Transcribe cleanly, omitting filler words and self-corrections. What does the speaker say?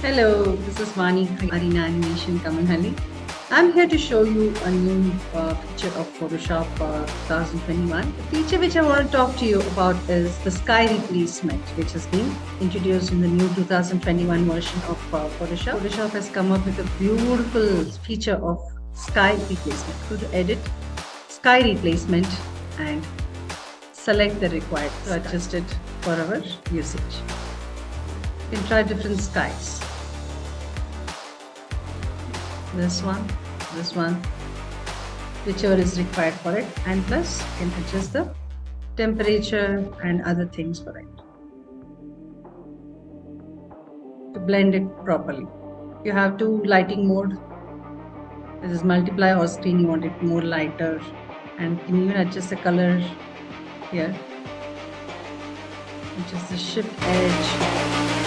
Hello, this is Vani Arena Animation Kammanahalli. I'm here to show you a new feature of Photoshop 2021. The feature which I want to talk to you about is the sky replacement, which has been introduced in the new 2021 version of Photoshop. Photoshop has come up with a beautiful feature of sky replacement. Go to Edit, Sky Replacement, and select the required to adjust it for our usage. You can try different skies. This one, whichever is required for it, and plus you can adjust the temperature and other things for it to blend it properly. You have two lighting mode. This is multiply or screen, you want it more lighter, and you can even adjust the color here. Adjust the shift edge.